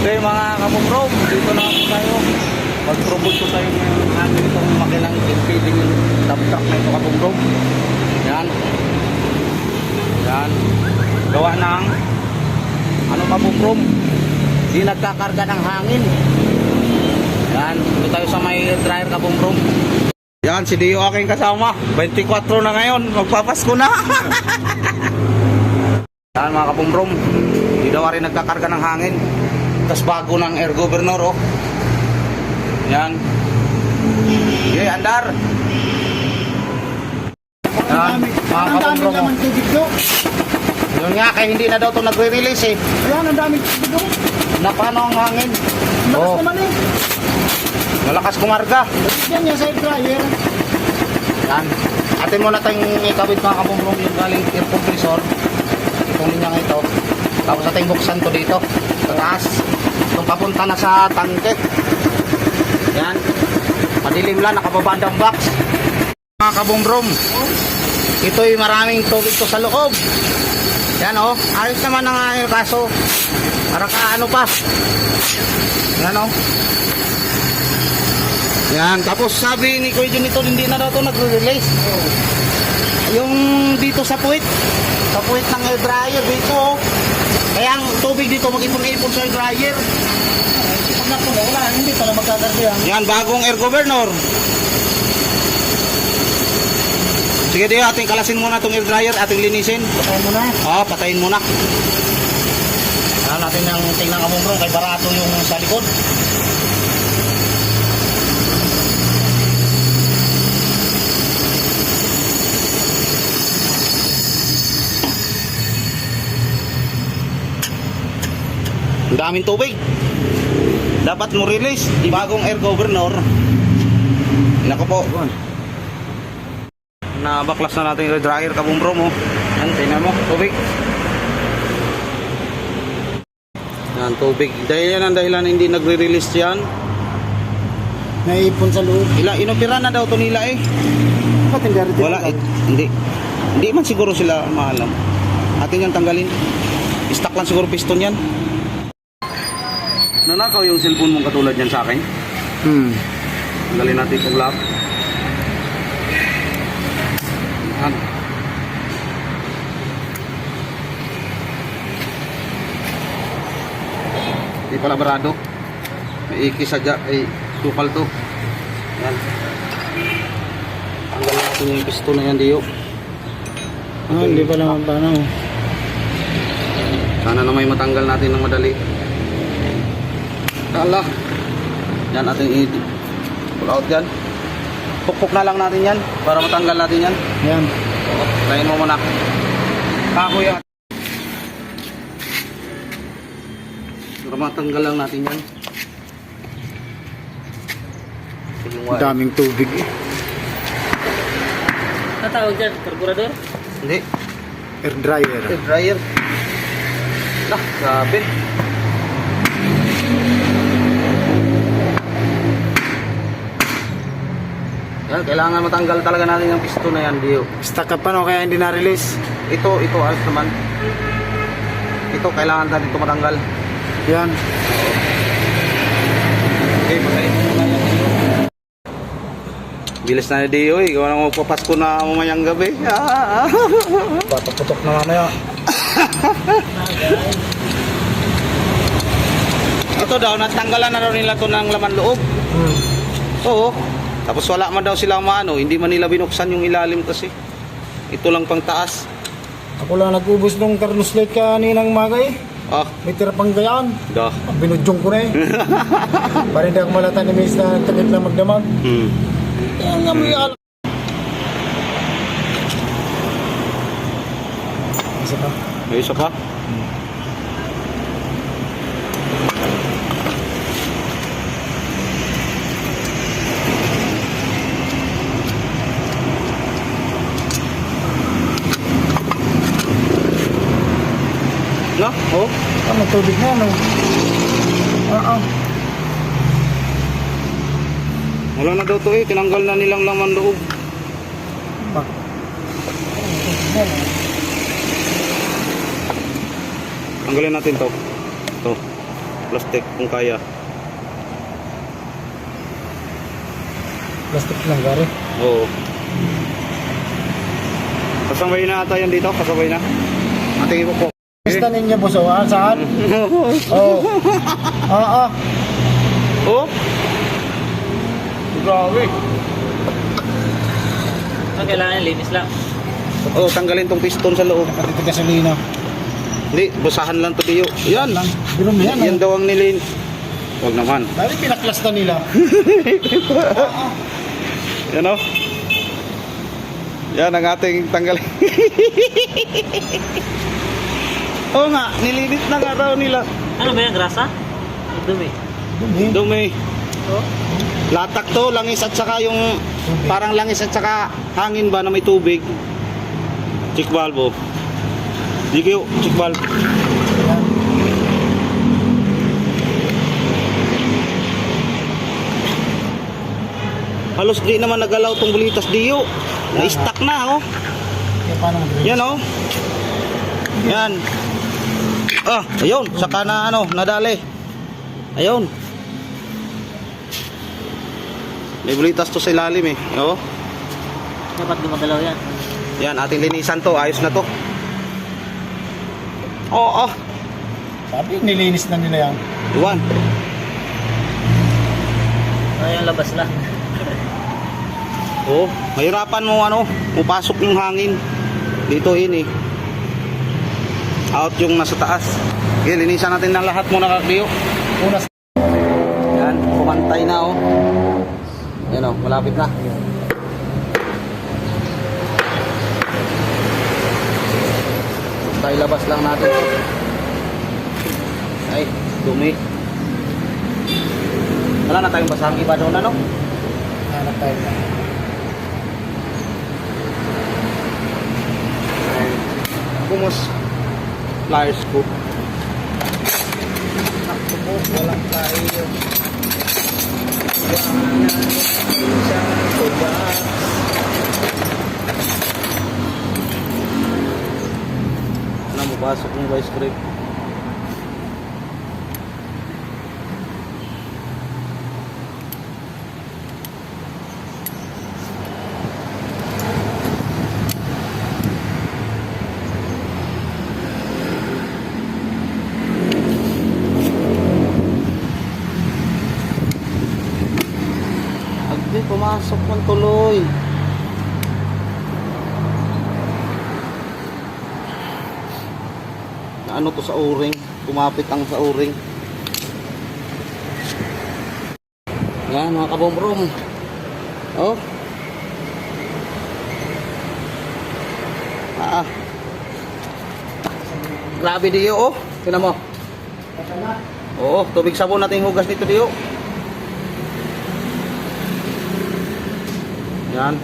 Okay mga kabumrom, dito na po tayo. Mag-propose ko tayo ng ating itong makinang impeding dump truck na ito kabumrom. Yan. Yan. Gawa ng ano kabumrom, di nagkakarga ng hangin. Yan. Dito tayo sa may dryer kabumrom. Yan, si Dio aking kasama. 24 na ngayon, magpapasko na. Yan mga kabumrom, di daw rin nagkakarga ng hangin. Tapos bago ng air governor, oh. Yan. Okay, andar. Yan, mga kabumrom, oh. Yun nga, kaya hindi na daw ito nagre-release eh. Ayan, ang daming tubig doon. Napano ang hangin? Malakas Oh, naman eh. malakas kumarga. Yan niya sa air dryer. Yan. Atin muna tayong ikabit mga kabumrom yung galing air compressor. Itong linya ito. Tapos ating buksan to dito. Sa taas. Itong papunta na sa tangke. Yan. Madilim lang, nakababa ang box. Mga kabumrom. Ito'y maraming tubig to sa loob. Yan oh. Ayos naman ang air kaso. Para ka ano pa. Yan oh. Yan, tapos sabi ni Kuya Junito, hindi na daw ito nagre-release. Yung dito sa puwit ng air dryer dito, oh. Kaya ang tubig dito mag-ipon-ipon sa air dryer. Pag napuno, wala, hindi pala magkakarga. Yan, bagong air governor. Sige Dio, ating kalasin muna itong air dryer, ating linisin. Patayin mo na. Oo, patayin muna. Yan, natin yung tingnan kabumbrong, kay barato yung sa likod. Ang daming tubig. Dapat mo release. Bagong air governor. Nako po. Nabaklas na natin yung dryer kabumbrong mo. Yan, tingnan mo. Tubig. Yan, tubig. Dahil yan ang dahilan hindi nagre-release yan. Naipon sa loob. Inopera na daw ito nila eh. Ba't hindi rin Wala eh. Hindi. Hindi man siguro sila maalam. Atin yan tanggalin. Stock lang siguro piston yan. Nanakaw yung cellphone mong katulad yan sa akin. Tanggalin natin itong lock. Yan. Hindi pala barado. May ikisadya. Ay, tukal to. Yan. Tanggalin natin yung piston na yan, Dio. Hindi pa naman paano. Sana na may matanggal natin ng madali. Allah. Yan ating i-pull out yan. Pukpuk na lang natin yan para matanggal natin yan. Yan. Lain mo muna. Kako yan. Para matanggal lang natin yan. Ang daming tubig eh. Tatawag dyan, karburador? Hindi. Air dryer. Air dryer. Lah, grabe. Yan, kailangan matanggal talaga natin yung piston na yan, Dio. Stuck up pa no, kaya hindi na-release. Ito ayos naman. Ito, kailangan natin ito matanggal. Yan. Okay, patayin mo na yan, Dio. Bilis na ni Dio eh. Gawa na magpapasko na mamayang gabi. Patok-putok na mamaya. Ito daw, natanggalan na daw nila ito ng laman loob. Oo. Tapos wala man daw silang maano, hindi man nila binuksan yung ilalim kasi. Ito lang pang taas. Ako lang nag-ubos ng Carlos Light kaninang maga eh. Ah, May tira pang gayaan. dah. Binudyong ko na eh. Para hindi ako malata ni Miss na takit na magdamag. Yan nga may alak. Isa pa. May isa pa? No? Oh. May tubig na no. Wala na daw to eh. Tinanggal na nilang laman loob. Bak. Tanggalin natin to. To. plastic kung kaya. Plastic lang, gari. Oo. Kasabay na ata yan dito, kasabay na. Ating ipo po. Pista ninyo, boss. Oh, saan? Oo. Ah. Oh? Grabe. Ang kailangan linis lang. Oh, tanggalin tong piston sa loob. Pati gasolina. Hindi, basahan lang to diyo. Yan. Biro mo yan. Yan daw ang nilin. Huwag naman. Dahil pinaklas na nila. Yan o. Yan ang ating tanggalin. Oo nga, nilinis na nga daw nila. Ano ba yan? Grasa? Dumi. Dumi. Oh. Latak to, langis at saka yung parang langis at saka hangin ba na may tubig. Check valve oh. Di kayo, check valve. Halos di naman nagalaw tong bulitas diyo. Na-stuck na oh. Kaya paano mag-release? Yan oh. Yan. Ah, ayun, saka na ano, nadali. Ayun. May bulitas to sa ilalim eh. Oh. Dapat gumagalaw yan. Yan, ating linisan to. Ayos na to. Oo. Sabi, nilinis na nila yan. Iwan. Ay, yung labas lang. Oh, mahirapan mo ano, pupasok yung hangin. Dito ini. Out yung nasa taas. Okay, linisan natin ng lahat muna kakbiyo. Una Yan, kumantay na oh. Yan oh, malapit na. Tayo labas lang natin. Ay, dumi. Wala na tayong basang iba doon ano? hanap tayo na. Bumos pliers ko. Nakto po, walang tayo. Ano mo pasok yung vice grip? Agdi, pumasok man tuloy. Na ano to sa o-ring? Kumapit ang sa o-ring. Yan mga kabomrom. Oh. Grabe diyo oh. Tingnan mo. Oo, tubig sabon natin hugas dito diyo. Yan.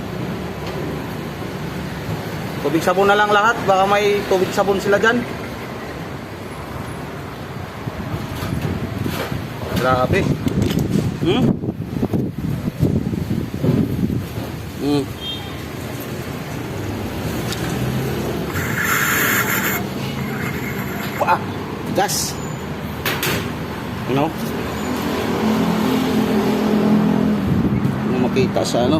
Tubig sabon na lang lahat. Baka may tubig sabon sila dyan. Grabe. Hmm? Hmm. Wah, gas. Ano? Ano makita sa ano?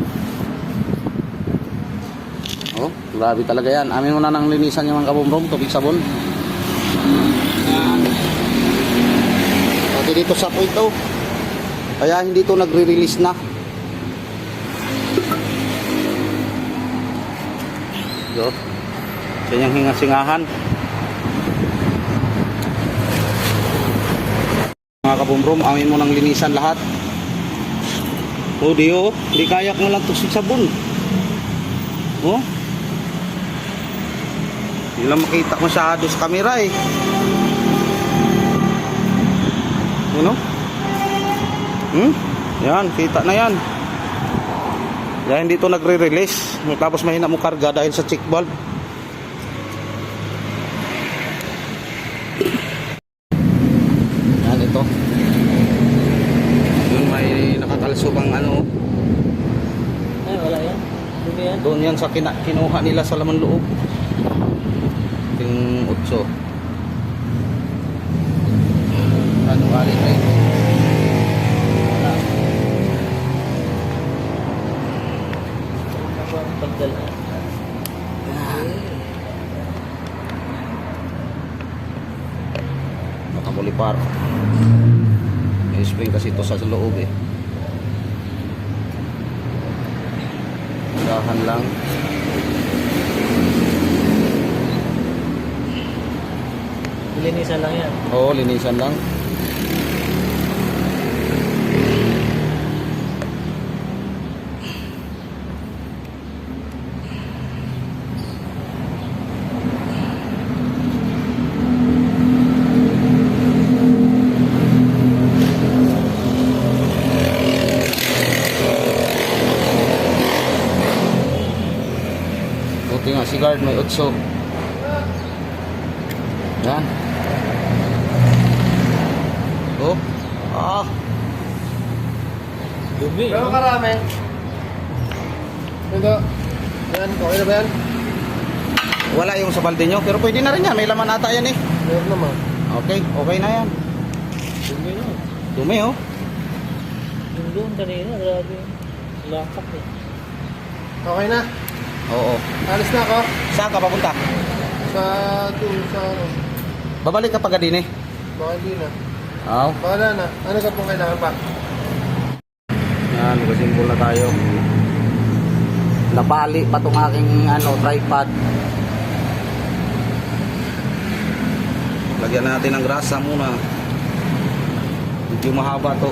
Oh, grabe talaga yan. Amin mo na nang linisan yung mga kabomrom, tubig sabon. Yan. Pati dito sa po ito. Kaya hindi ito nagre-release na. So, kanyang hinga-singahan. Mga kabomrom, amin mo nang linisan lahat. Oh, di kaya ko lang tusig sabon. Oh. Hindi lang makita masyado sa camera eh. Ano? Yan, kita na yan. Yan, hindi ito nagre-release. Tapos mahina mo karga dahil sa check valve. Yan, ito. Yun, may nakakalso bang ano. Ay, wala yan. Dumi yan. Doon yan sa kinuha nila sa laman loob. Yung 8. Ano? Balik rin. Wala. Ako ang pagdala. Nakakulipar. May spring kasi ito sa loob eh. Dahan lang. Linisan lang yan. Oo, linisan lang. Buti nga si guard may 8. Yan. Oh. Ah. Dumi. Pero karami. Ito. Yan, okay na ba yan? Wala yung sa balde nyo, pero pwede na rin yan. May laman ata yan eh. Meron naman. Okay, okay na yan. Dumi no. Dumi oh. Yung doon kanina, grabe. Lakap eh. Okay na. Oo. Alis na ako. Saan ka papunta? Sa ano. Babalik ka pag din eh. Baka di na. Oo. Bahala na. Ano ka pong kailangan pa? Yan, magasimbol na tayo. Nabali pa tong aking tripod. Lagyan natin ng grasa muna. Medyo mahaba to.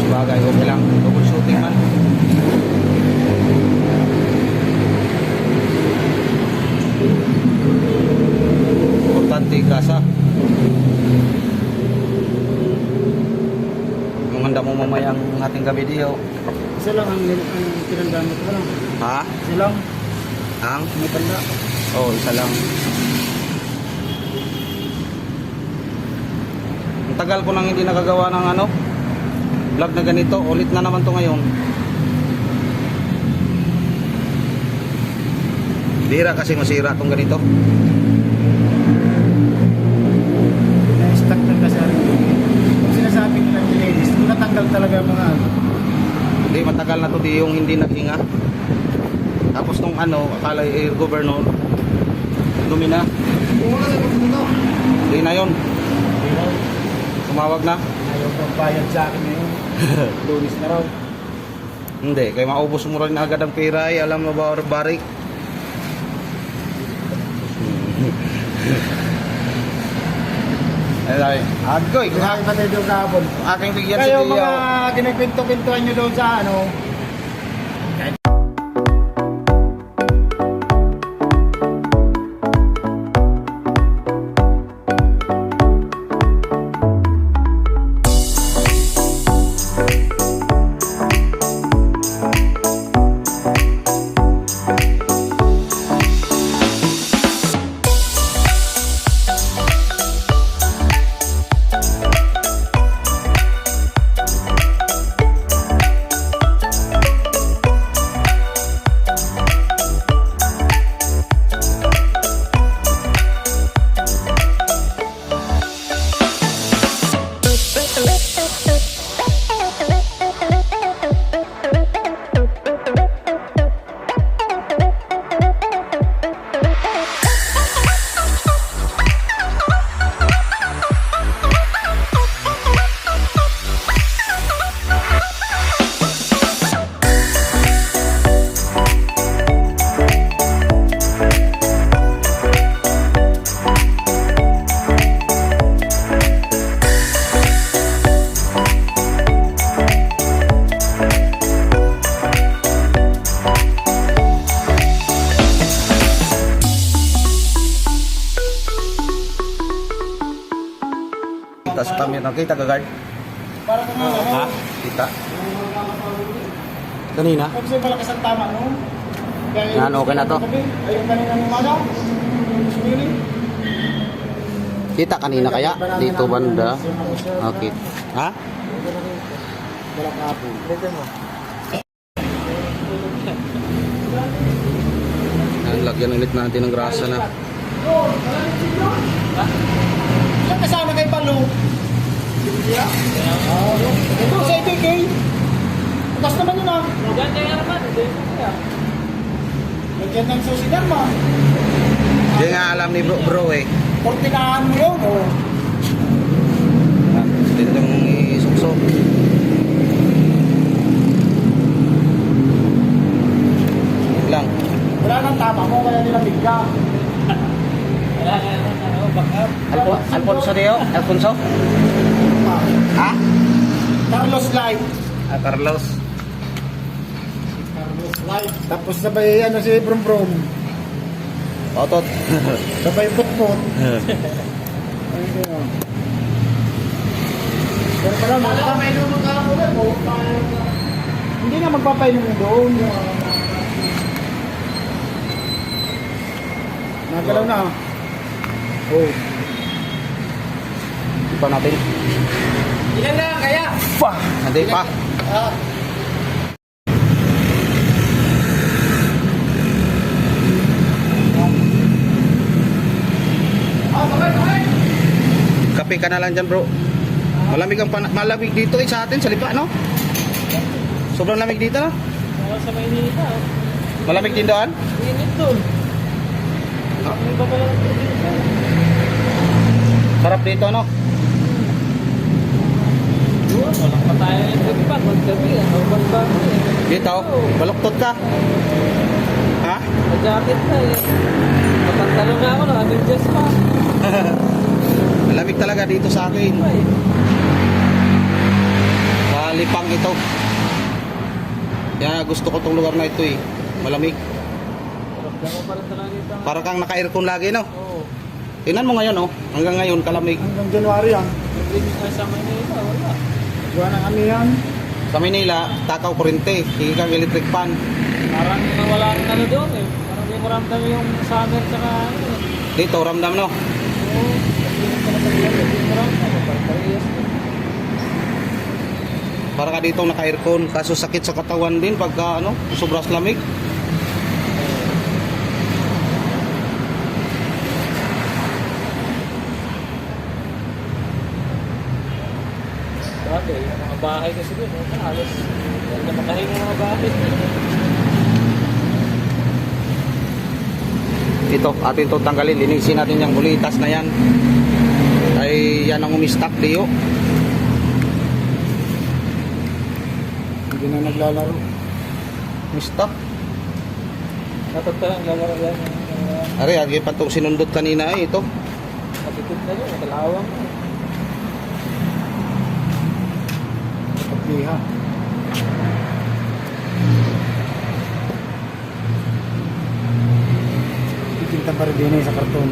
Sabagay, okay lang. Double shooting man. Importante grasa. Yung handa mo mamaya ang ating gabi diyo. Isa lang ang pinanggamit ko lang. Ha? Isa lang. Ang? May tanda. Oh, isa lang. Ang tagal ko nang hindi nakagawa ng vlog na ganito. Ulit na naman to ngayon. Bira kasi masira tong ganito. Na-stuck na kasi rin. Kung sinasabi nila nilinis, natanggal talaga ang mga Hindi, matagal na to di yung hindi naghinga. Tapos nung akala air governor, dumi na. Wala sa pagpunto. Hindi na yun. Tumawag na. Ayaw kang bayad sa akin ngayon. Lunis na raw. Hindi, kaya maubos mo rin agad ang pera ay alam mo ba barik. Ay, agoy, Kaya pa tayo doon kahapon. aking bigyan si Kayo Tiyaw. mga kinagpinto-pintuan nyo doon sa Kita sa camera, kita ka guard? para kang Ha? Kita. Kanina? Kasi malakas ang tama no? Yan, okay na to. Ayun kanina ng umaga. Sumili. Kita kanina kaya? Dito banda. Okay. Ha? Walang kapo. Pwede mo. Yan, lagyan ulit natin ng grasa na. Yung kasama kay Palo, Ito sa ATK. Tapos naman yun ah. Diyan kaya naman. Diyan kaya. Lagyan ng susidan mo. Hindi nga alam ni bro eh. Kortinahan mo yun. Oh. Dito yung isuksok. Lang. Wala nang tama mo, kaya nila bigla. Wala nga naman. Ano, backup. Alfonso Deo? Alfonso? Ha? Carlos Light. Ah, Carlos. Carlos Light. Tapos sabay ano si Brum Brum. Otot. Sabay putput. Ayun. Pero pala, magpapainom ka ako. Hindi na magpapainom doon. Nagalaw na. Oh. Hindi pa natin. Ilan na kaya? Hindi pa. Kape ka na lang dyan bro. Malamig ang malamig dito eh sa atin sa lipa no? Sobrang lamig dito no? Wala sa Maynila. Oh. Malamig din doon? Init doon. Ano ba pala ng dito? Sarap dito no? Walang pataya yung gabi pa. Maggabi. Ano ba ba? Dito? Baluktot ka? Ha? Nag-jacket na eh. Mapantalong na ako. Naka-adjust pa. Malamig talaga dito sa akin. Ay. Sa Lipang ito. Kaya gusto ko tong lugar na ito eh. Malamig. Ramdam ko pa rin talaga dito. Para kang naka-aircon lagi no? Oo. Tingnan mo ngayon oh. Hanggang ngayon kalamig. Hanggang January yan. Nag-limit na sa Maynila. Wala. Gawa ng kami yan. Sa Manila, takaw kurente. Higi kang electric fan. Parang nawala rin ano doon eh. Parang di mo ramdam yung summer tsaka ano eh. Dito, ramdam no? Oo. Nag-limit ka na sa buwan. Hindi mo ramdam. Parang parehas na. Para ka dito naka-aircon. Kaso sakit sa katawan din pagka ano, sobras lamig. Grabe, yung mga bahay kasi doon. Halos. Hindi na makahinga yung mga bahay. Ito, atin to tanggalin. Linisin natin yung bulitas na yan. Ay yan ang umistak diyo. Hindi na naglalaro. Umistak. Dapat ka lang lalaro yan. Ari, agi pa itong sinundot kanina eh. Ito. Matitid na yun. Matalawang na. Pagpiha. Titinta pa rin din sa karton.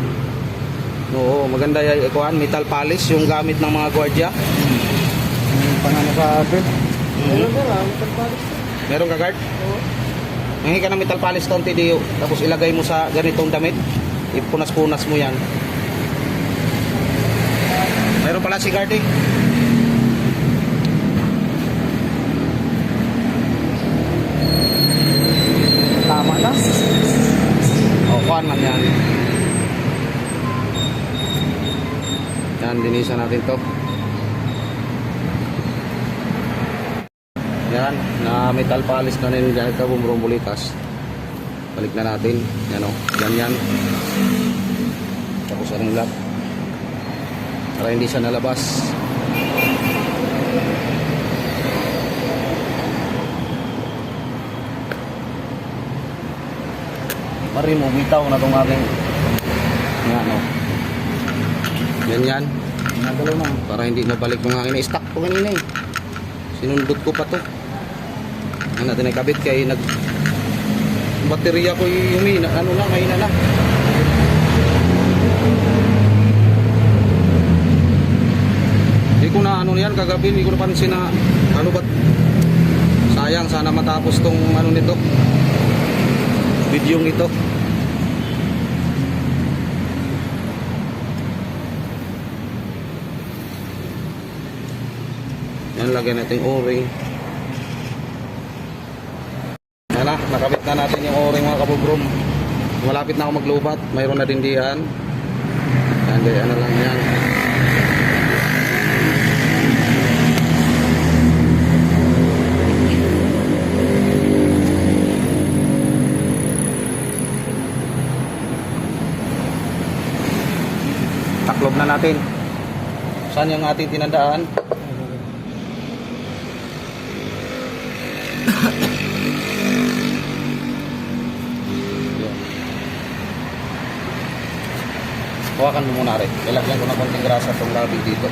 Oo, maganda yung ikuan, metal polish yung gamit ng mga gwardiya. Yung panano sa bed. Meron na lang. Magpapalis na. Meron ka guard? Oo. Mangi ka ng metal polish tonti diyo. Tapos ilagay mo sa ganitong damit. Ipunas-punas mo yan. Meron pala si guard eh. Tama na. O, kuhan man yan. Yan, linisan natin to. Yan, na metal polish na rin dahil ka bumrumbulitas. Balik na natin. Yan o, ganyan. Tapos anong lock. Para hindi siya nalabas. Mari mo, bitaw na itong aking yan o. Ganyan. Nagalaw na. Para hindi mabalik yung aking na-stack ko kanina eh. Sinundot ko pa to. Ano natin nakabit kay nag baterya ko humina. Ano na, mahina na. Hindi ko na ano yan kagabi. Hindi ko napansin na ano ba't sayang sana matapos tong ano nito. Video ito. Yan, lagyan natin o-ring. Yan na, nakabit na natin yung o-ring mga kabubrom. Malapit na ako maglubat. Mayroon na din diyan. Yan, ano lang yan. natin. Saan yung ating tinandaan? Yun. Hawakan mo muna rin. Ilagyan ko ng konting grasa itong labi dito.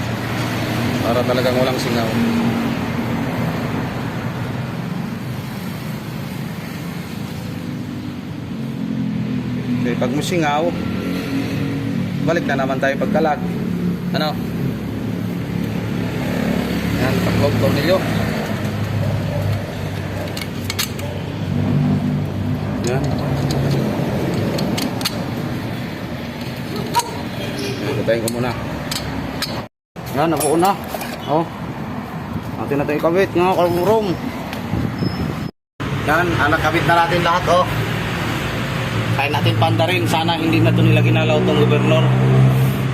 Para talagang walang singaw. Okay, pag mo singaw, balik na naman tayo pagkalag. Ano? Yan, taklog tornilyo. Yan. Patayin ko muna. Yan, nabuo na. Oh. Atin na ito ikabit nga, kalurong. Yan, nakabit na natin lahat, oh. Kaya natin panda rin. Sana hindi na ito nila ginalaw itong gobernador.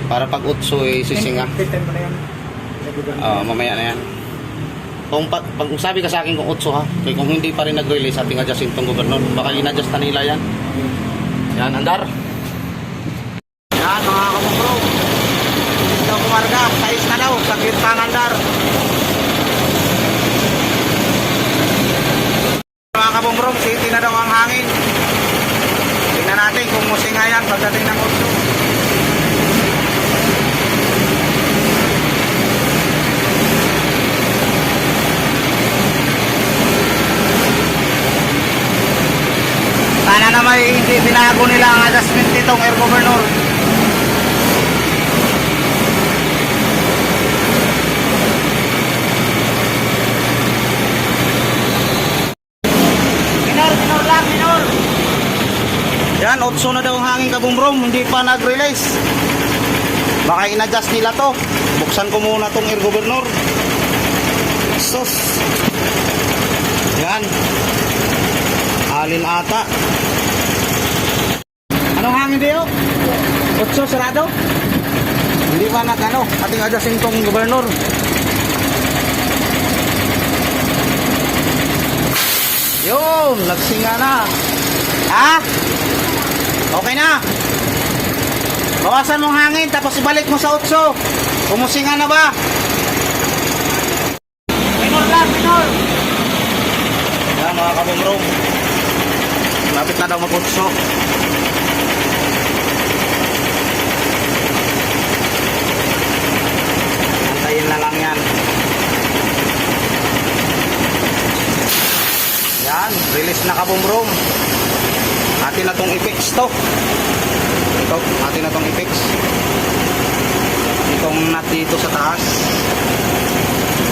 Para pag utso eh, sisinga. Pitan mo na yan. Mamaya na yan. Kung sabi ka sa akin kung utso ha, kaya kung hindi pa rin nag-release ating adjustin itong gobernador, baka in-adjust na nila yan. Yan, andar. Yan, mga kamumbro. Ito kumarga, sais na daw, saglit pa ang andar. Mga kamumbro, city na daw ang hangin. Tingnan natin kung musinga yan pagdating ng utso. Sana na may hindi binago nila ang adjustment nitong air governor. Minor lang, minor. Yan, 8 na daw ang hangin kabumrom, hindi pa nag-release. Baka in-adjust nila to. Buksan ko muna tong air governor. Sus. Yan. Alin ata. Anong hangin diyo? 8 sarado? Hindi pa nag-ano, ating adjusting tong gobernador. Yun, nagsinga na. Ha? Okay na. Bawasan mong hangin, tapos ibalik mo sa 8. Kumusinga na ba? Minor lang, minor. Yan mga kabumrong. Lapit na daw mag-utso. Antayin na lang yan. Yan, release na kabumrong. Atin na tong i-fix to. Ito, atin na tong i-fix. Itong nut dito sa taas.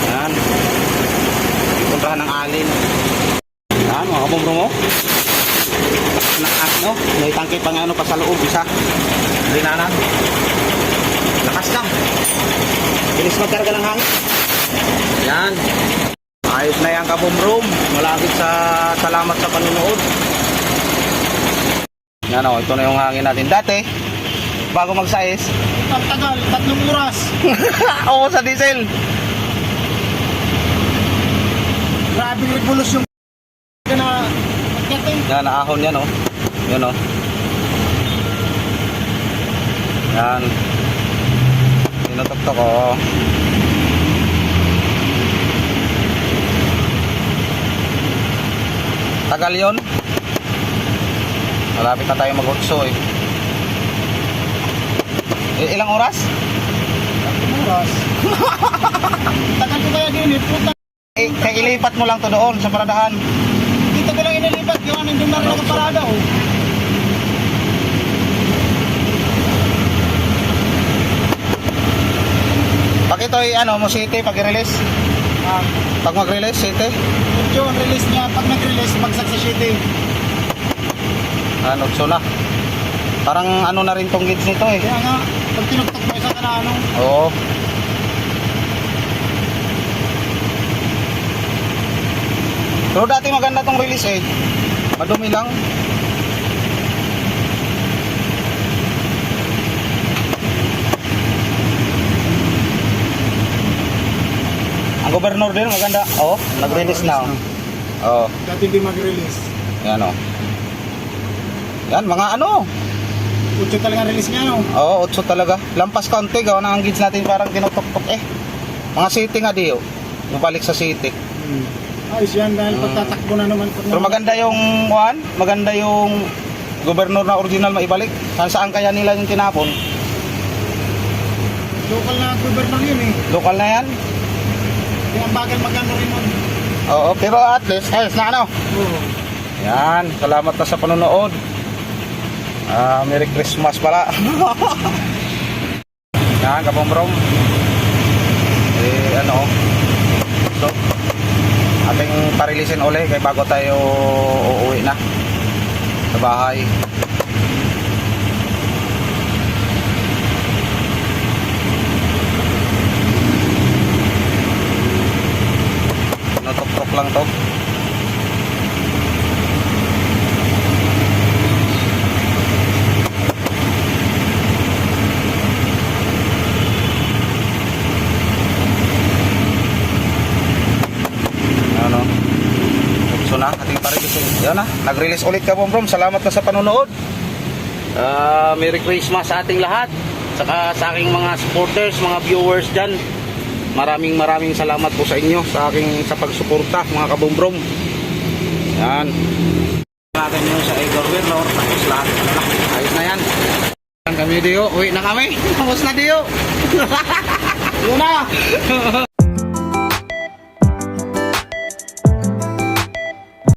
Yan. Ipuntahan ng alin. Yan, mga kabumrong mo. No, may tangke pang ano pa sa loob, isa. Rinanan. Lakas lang. Bilis magkarga ng hangin. Yan. Ayos na yan kabumrom. Malapit sa salamat sa panunood. Yan o, ito na yung hangin natin. Dati, bago magsais. Ang tagal, 3 oras. Oo, sa diesel. Grabe revolusyon na magdating. Yan, naahon yan o. Yan o. Yan. Tinutok-tok o. Tagal yun. Malapit na tayo mag-utso eh. Ilang oras? 3 oras. Tagal ko kaya din, puta. Kaya ilipat mo lang to doon sa paradahan. Dito ko lang inilipat, yung ano yung naroon ng parada, oh. Pag ito ay ano, mo city, pag i-release. Pag mag-release, city. Yung release niya, pag nag-release, bagsak sa city. Ano, so na. Parang ano na rin tong gauge nito eh. Kaya nga, pag tinuktok mo isa ka na ano. Oo. Pero dati maganda tong release eh. Madumi lang. Ang gobernador din maganda. Oh, nag-release na. Oh. Dati hindi mag-release. Yan oh. Yan mga ano. Utso talaga release niya, no? Oo, 8 talaga. Lampas kaunti, gawa na ang gids natin parang tinutok-tok eh. Mga city nga di, oh. Mabalik sa city. Ayos yan dahil pagtatakbo na naman. Pero maganda yung, Juan, maganda yung gobernur na original maibalik. Saan kaya nila yung tinapon? Local na gobernador yun eh. Lokal na yan? Yung ang bagal magano rin nun. Oo, pero at least, ayos na ano. Oo. Yan, salamat na sa panonood. Merry Christmas pala. Yan, kabombrong. Ano, so, ating parilisin uli kay bago tayo uuwi na sa bahay. Nutok-tok lang to. Ano? So na, ating parilisin. Yan na, nag-release ulit ka, Bombrom. Salamat na sa panonood. Merry Christmas sa ating lahat. Saka sa aking mga supporters, mga viewers dyan. Maraming salamat po sa inyo sa pagsuporta, mga kabombrom. Yan. Natin nyo sa Igor Wirlor. Tapos lahat. Ayos na yan. Kami Dio. Uwi na kami. Tapos na Dio. Yun na.